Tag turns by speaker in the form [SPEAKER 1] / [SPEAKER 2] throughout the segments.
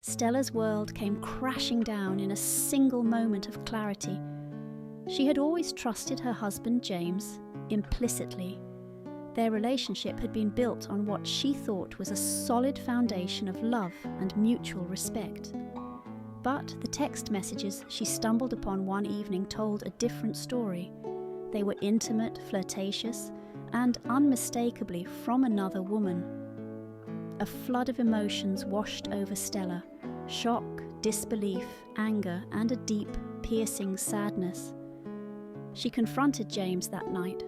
[SPEAKER 1] Stella's world came crashing down in a single moment of clarity. She had always trusted her husband James implicitly. Their relationship had been built on what she thought was a solid foundation of love and mutual respect. But the text messages she stumbled upon one evening told a different story. They were intimate, flirtatious, and unmistakably from another woman. A flood of emotions washed over Stella: shock, disbelief, anger, and a deep, piercing sadness. She confronted James that night.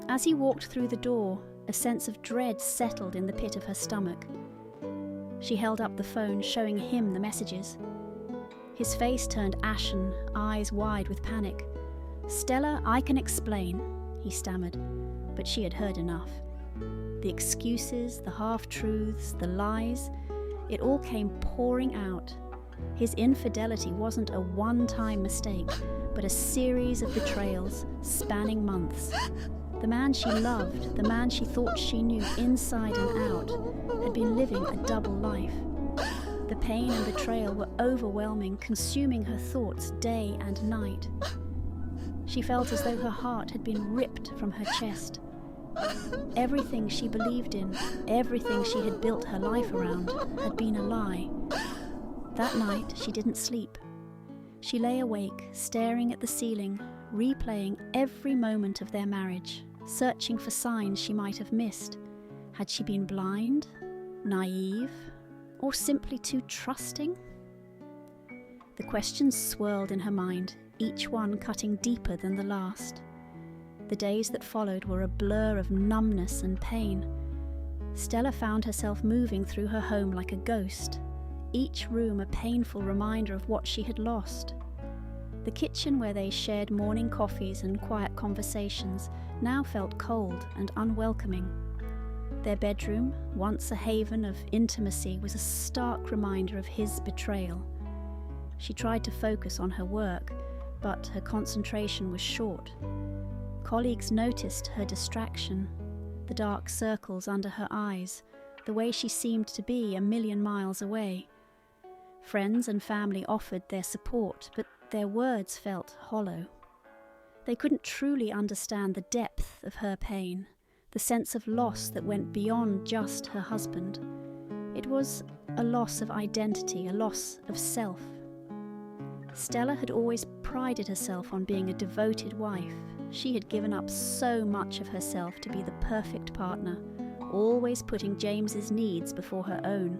[SPEAKER 1] As he walked through the door, a sense of dread settled in the pit of her stomach. She held up the phone, showing him the messages. His face turned ashen, eyes wide with panic. "Stella, I can explain," he stammered, but she had heard enough. The excuses, the half-truths, the lies, it all came pouring out. His infidelity wasn't a one-time mistake, but a series of betrayals spanning months. The man she loved, the man she thought she knew inside and out, had been living a double life. The pain and betrayal were overwhelming, consuming her thoughts day and night. She felt as though her heart had been ripped from her chest. Everything she believed in, everything she had built her life around, had been a lie. That night she didn't sleep. She lay awake, staring at the ceiling, replaying every moment of their marriage, searching for signs she might have missed. Had she been blind, naive, or simply too trusting? The questions swirled in her mind, each one cutting deeper than the last. The days that followed were a blur of numbness and pain. Stella found herself moving through her home like a ghost, each room a painful reminder of what she had lost. The kitchen where they shared morning coffees and quiet conversations now felt cold and unwelcoming. Their bedroom, once a haven of intimacy, was a stark reminder of his betrayal. She tried to focus on her work, but her concentration was short. Colleagues noticed her distraction, the dark circles under her eyes, the way she seemed to be a million miles away. Friends and family offered their support, but their words felt hollow. They couldn't truly understand the depth of her pain, the sense of loss that went beyond just her husband. It was a loss of identity, a loss of self. Stella had always prided herself on being a devoted wife. She had given up so much of herself to be the perfect partner, always putting James's needs before her own.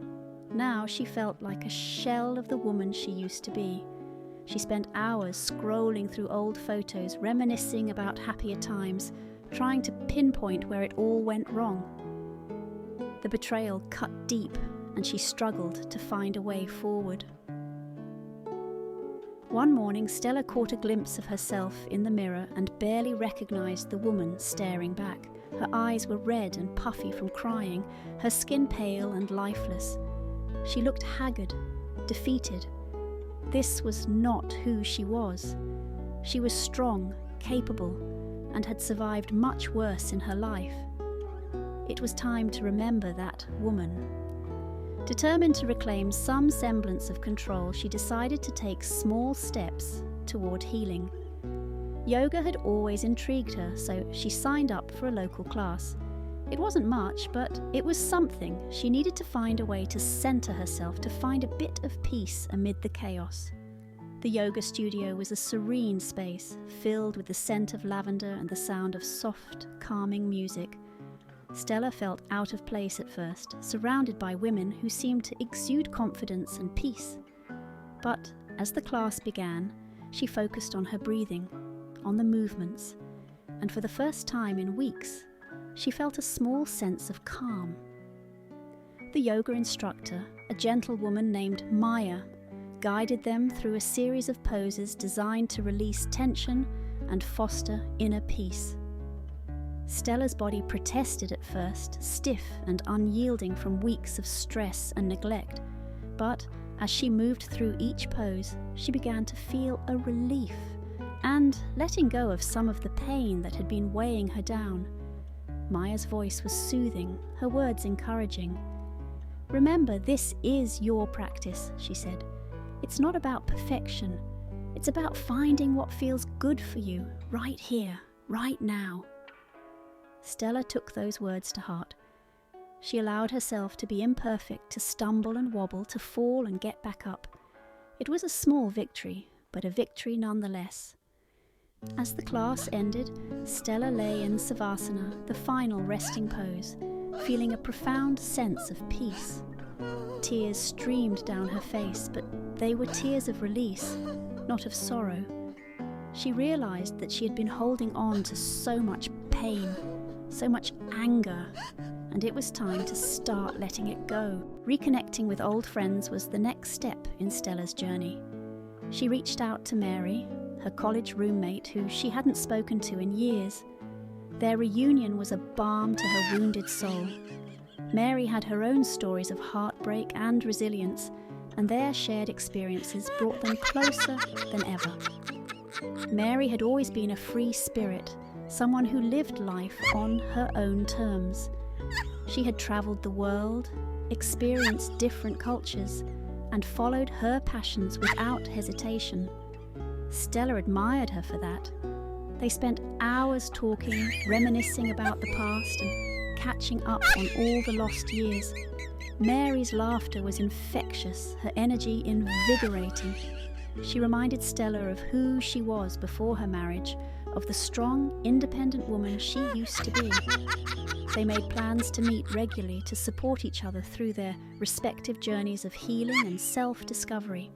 [SPEAKER 1] Now she felt like a shell of the woman she used to be. She spent hours scrolling through old photos, reminiscing about happier times, trying to pinpoint where it all went wrong. The betrayal cut deep, and she struggled to find a way forward. One morning, Stella caught a glimpse of herself in the mirror and barely recognized the woman staring back. Her eyes were red and puffy from crying, her skin pale and lifeless. She looked haggard, defeated. This was not who she was. She was strong, capable, and had survived much worse in her life. It was time to remember that woman. Determined to reclaim some semblance of control, she decided to take small steps toward healing. Yoga had always intrigued her, so she signed up for a local class. It wasn't much, but it was something. She needed to find a way to center herself, to find a bit of peace amid the chaos. The yoga studio was a serene space, filled with the scent of lavender and the sound of soft, calming music. Stella felt out of place at first, surrounded by women who seemed to exude confidence and peace. But as the class began, she focused on her breathing, on the movements, and for the first time in weeks, she felt a small sense of calm. The yoga instructor, a gentle woman named Maya, guided them through a series of poses designed to release tension and foster inner peace. Stella's body protested at first, stiff and unyielding from weeks of stress and neglect, but as she moved through each pose, she began to feel a relief and letting go of some of the pain that had been weighing her down. Maya's voice was soothing, her words encouraging. "Remember, this is your practice," she said. "It's not about perfection. It's about finding what feels good for you, right here, right now." Stella took those words to heart. She allowed herself to be imperfect, to stumble and wobble, to fall and get back up. It was a small victory, but a victory nonetheless. As the class ended, Stella lay in Savasana, the final resting pose, feeling a profound sense of peace. Tears streamed down her face, but they were tears of release, not of sorrow. She realized that she had been holding on to so much pain, so much anger, and it was time to start letting it go. Reconnecting with old friends was the next step in Stella's journey. She reached out to Mary, her college roommate who she hadn't spoken to in years. Their reunion was a balm to her wounded soul. Mary had her own stories of heartbreak and resilience, and their shared experiences brought them closer than ever. Mary had always been a free spirit, someone who lived life on her own terms. She had travelled the world, experienced different cultures, and followed her passions without hesitation. Stella admired her for that. They spent hours talking, reminiscing about the past and catching up on all the lost years. Mary's laughter was infectious, her energy invigorating. She reminded Stella of who she was before her marriage, of the strong, independent woman she used to be. They made plans to meet regularly to support each other through their respective journeys of healing and self-discovery.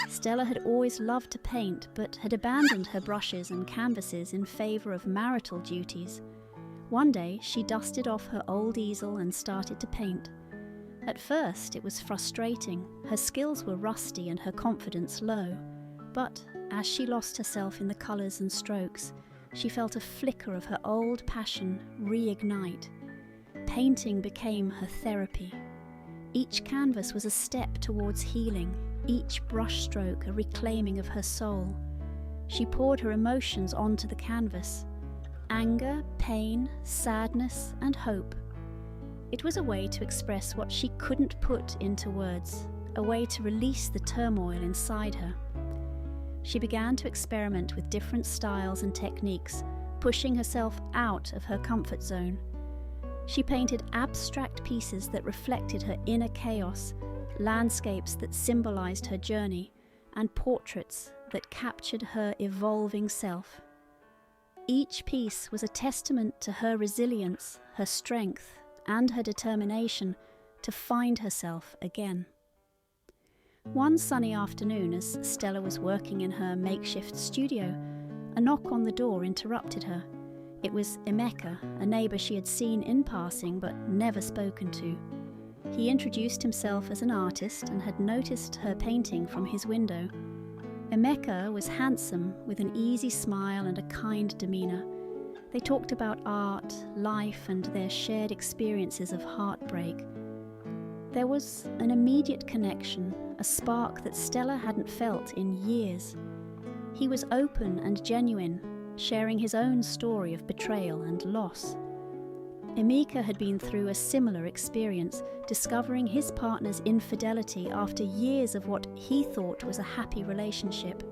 [SPEAKER 1] Stella had always loved to paint, but had abandoned her brushes and canvases in favour of marital duties. One day, she dusted off her old easel and started to paint. At first, it was frustrating. Her skills were rusty and her confidence low. But as she lost herself in the colours and strokes, she felt a flicker of her old passion reignite. Painting became her therapy. Each canvas was a step towards healing, each brushstroke a reclaiming of her soul. She poured her emotions onto the canvas: anger, pain, sadness, and hope. It was a way to express what she couldn't put into words, a way to release the turmoil inside her. She began to experiment with different styles and techniques, pushing herself out of her comfort zone. She painted abstract pieces that reflected her inner chaos, landscapes that symbolized her journey, and portraits that captured her evolving self. Each piece was a testament to her resilience, her strength, and her determination to find herself again. One sunny afternoon, as Stella was working in her makeshift studio, a knock on the door interrupted her. It was Emeka, a neighbour she had seen in passing but never spoken to. He introduced himself as an artist and had noticed her painting from his window. Emeka was handsome, with an easy smile and a kind demeanour. They talked about art, life, and their shared experiences of heartbreak. There was an immediate connection, a spark that Stella hadn't felt in years. He was open and genuine, sharing his own story of betrayal and loss. Emeka had been through a similar experience, discovering his partner's infidelity after years of what he thought was a happy relationship.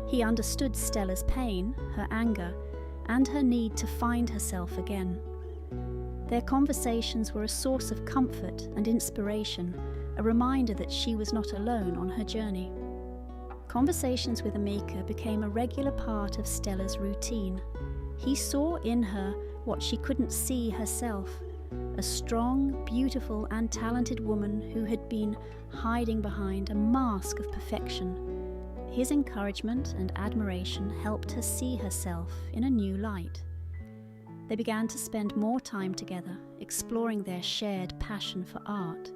[SPEAKER 1] He understood Stella's pain, her anger, and her need to find herself again. Their conversations were a source of comfort and inspiration, a reminder that she was not alone on her journey. Conversations with Emeka became a regular part of Stella's routine. He saw in her what she couldn't see herself, a strong, beautiful, and talented woman who had been hiding behind a mask of perfection. His encouragement and admiration helped her see herself in a new light. They began to spend more time together, exploring their shared passion for art.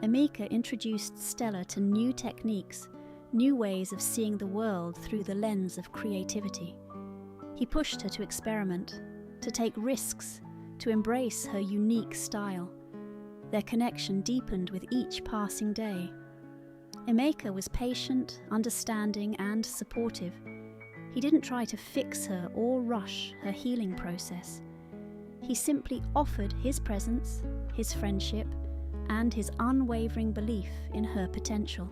[SPEAKER 1] Emeka introduced Stella to new techniques, new ways of seeing the world through the lens of creativity. He pushed her to experiment, to take risks, to embrace her unique style. Their connection deepened with each passing day. Emeka was patient, understanding, and supportive. He didn't try to fix her or rush her healing process. He simply offered his presence, his friendship, and his unwavering belief in her potential.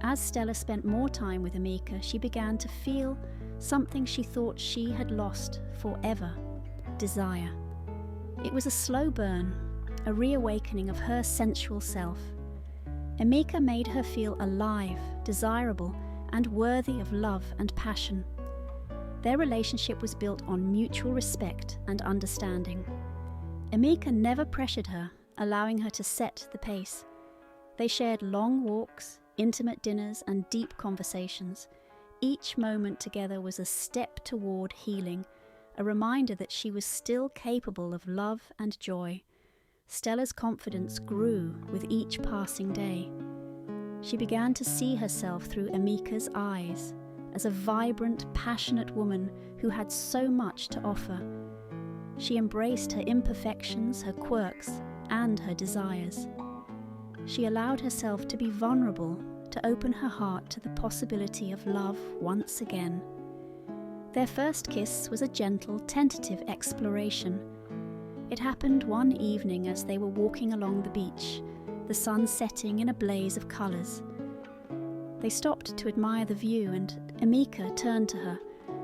[SPEAKER 1] As Stella spent more time with Emeka, she began to feel something she thought she had lost forever: desire. It was a slow burn, a reawakening of her sensual self. Emeka made her feel alive, desirable, and worthy of love and passion. Their relationship was built on mutual respect and understanding. Emeka never pressured her, allowing her to set the pace. They shared long walks, intimate dinners, and deep conversations. Each moment together was a step toward healing, a reminder that she was still capable of love and joy. Stella's confidence grew with each passing day. She began to see herself through Emeka's eyes, as a vibrant, passionate woman who had so much to offer. She embraced her imperfections, her quirks, and her desires. She allowed herself to be vulnerable, to open her heart to the possibility of love once again. Their first kiss was a gentle, tentative exploration. It happened one evening as they were walking along the beach, the sun setting in a blaze of colours. They stopped to admire the view, and Emeka turned to her,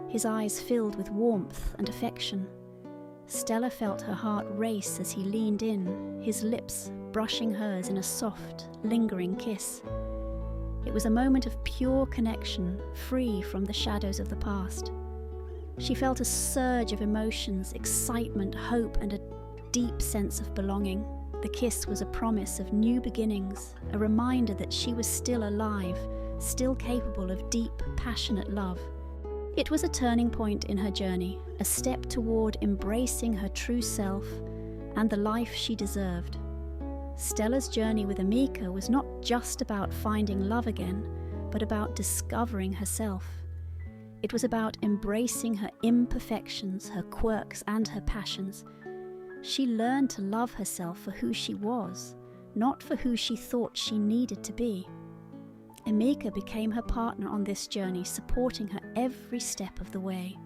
[SPEAKER 1] his eyes filled with warmth and affection. Stella felt her heart race as he leaned in, his lips brushing hers in a soft, lingering kiss. It was a moment of pure connection, free from the shadows of the past. She felt a surge of emotions, excitement, hope, and a deep sense of belonging. The kiss was a promise of new beginnings, a reminder that she was still alive, still capable of deep, passionate love. It was a turning point in her journey, a step toward embracing her true self and the life she deserved. Stella's journey with Emeka was not just about finding love again, but about discovering herself. It was about embracing her imperfections, her quirks, and her passions. She learned to love herself for who she was, not for who she thought she needed to be. Emeka became her partner on this journey, supporting her every step of the way.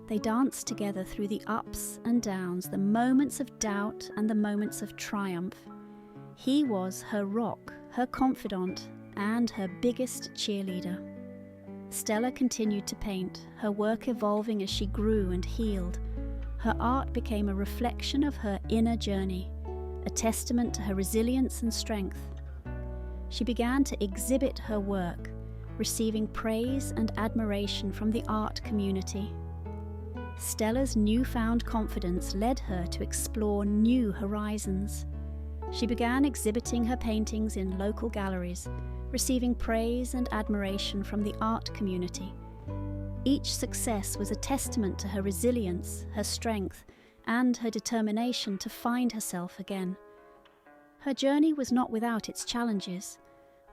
[SPEAKER 1] They danced together through the ups and downs, the moments of doubt and the moments of triumph. He was her rock, her confidant, and her biggest cheerleader. Stella continued to paint, her work evolving as she grew and healed. Her art became a reflection of her inner journey, a testament to her resilience and strength. She began to exhibit her work, receiving praise and admiration from the art community. Stella's newfound confidence led her to explore new horizons. She began exhibiting her paintings in local galleries, receiving praise and admiration from the art community. Each success was a testament to her resilience, her strength, and her determination to find herself again. Her journey was not without its challenges.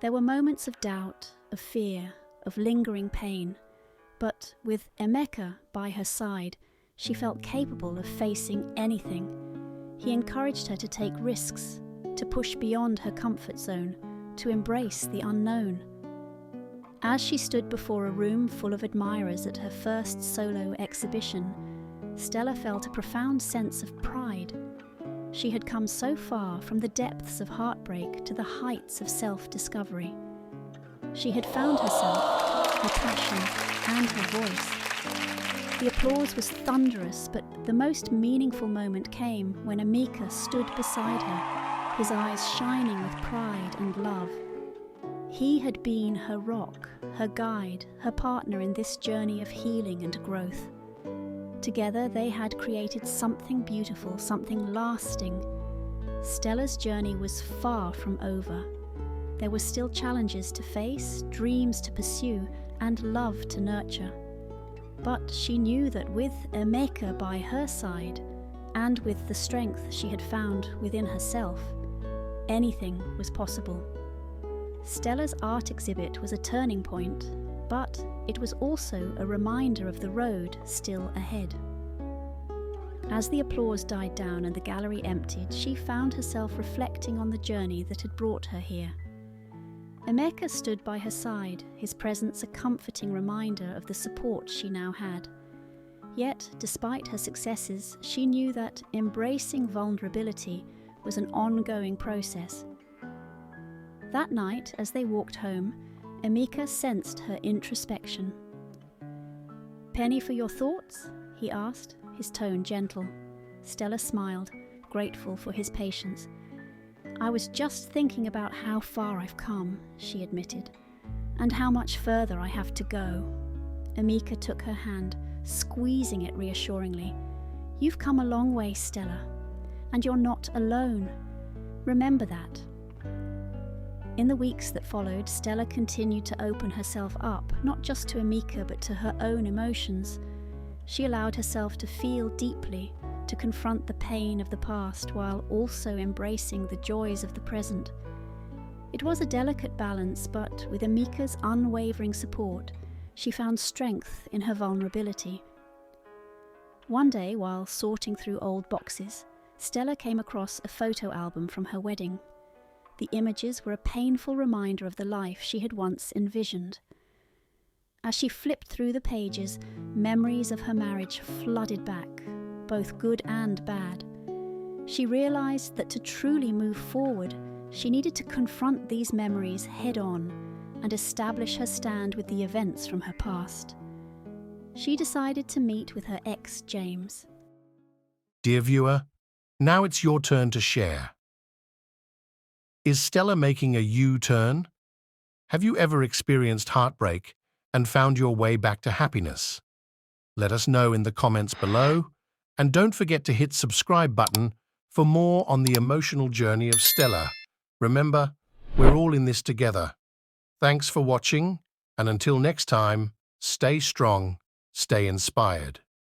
[SPEAKER 1] There were moments of doubt, of fear, of lingering pain, but with Emeka by her side, she felt capable of facing anything. He encouraged her to take risks, to push beyond her comfort zone, to embrace the unknown. As she stood before a room full of admirers at her first solo exhibition, Stella felt a profound sense of pride. She had come so far from the depths of heartbreak to the heights of self-discovery. She had found herself, her passion, and her voice. The applause was thunderous, but the most meaningful moment came when Emeka stood beside her, his eyes shining with pride and love. He had been her rock, her guide, her partner in this journey of healing and growth. Together they had created something beautiful, something lasting. Stella's journey was far from over. There were still challenges to face, dreams to pursue, and love to nurture. But she knew that with Emeka by her side, and with the strength she had found within herself, anything was possible. Stella's art exhibit was a turning point, but it was also a reminder of the road still ahead. As the applause died down and the gallery emptied, she found herself reflecting on the journey that had brought her here. Emeka stood by her side, his presence a comforting reminder of the support she now had. Yet, despite her successes, she knew that embracing vulnerability was an ongoing process. That night, as they walked home, Emeka sensed her introspection. "Penny for your thoughts?" he asked, his tone gentle. Stella smiled, grateful for his patience. "I was just thinking about how far I've come," she admitted, "and how much further I have to go." Emeka took her hand, squeezing it reassuringly. "You've come a long way, Stella, and you're not alone. Remember that." In the weeks that followed, Stella continued to open herself up, not just to Emeka but to her own emotions. She allowed herself to feel deeply, to confront the pain of the past while also embracing the joys of the present. It was a delicate balance, but with Emeka's unwavering support, she found strength in her vulnerability. One day, while sorting through old boxes, Stella came across a photo album from her wedding. The images were a painful reminder of the life she had once envisioned. As she flipped through the pages, memories of her marriage flooded back, both good and bad. She realized that to truly move forward, she needed to confront these memories head-on and establish her stand with the events from her past. She decided to meet with her ex, James.
[SPEAKER 2] Dear viewer, now it's your turn to share. Is Stella making a U-turn? Have you ever experienced heartbreak and found your way back to happiness? Let us know in the comments below, and don't forget to hit subscribe button for more on the emotional journey of Stella. Remember, we're all in this together. Thanks for watching, and until next time, stay strong, stay inspired.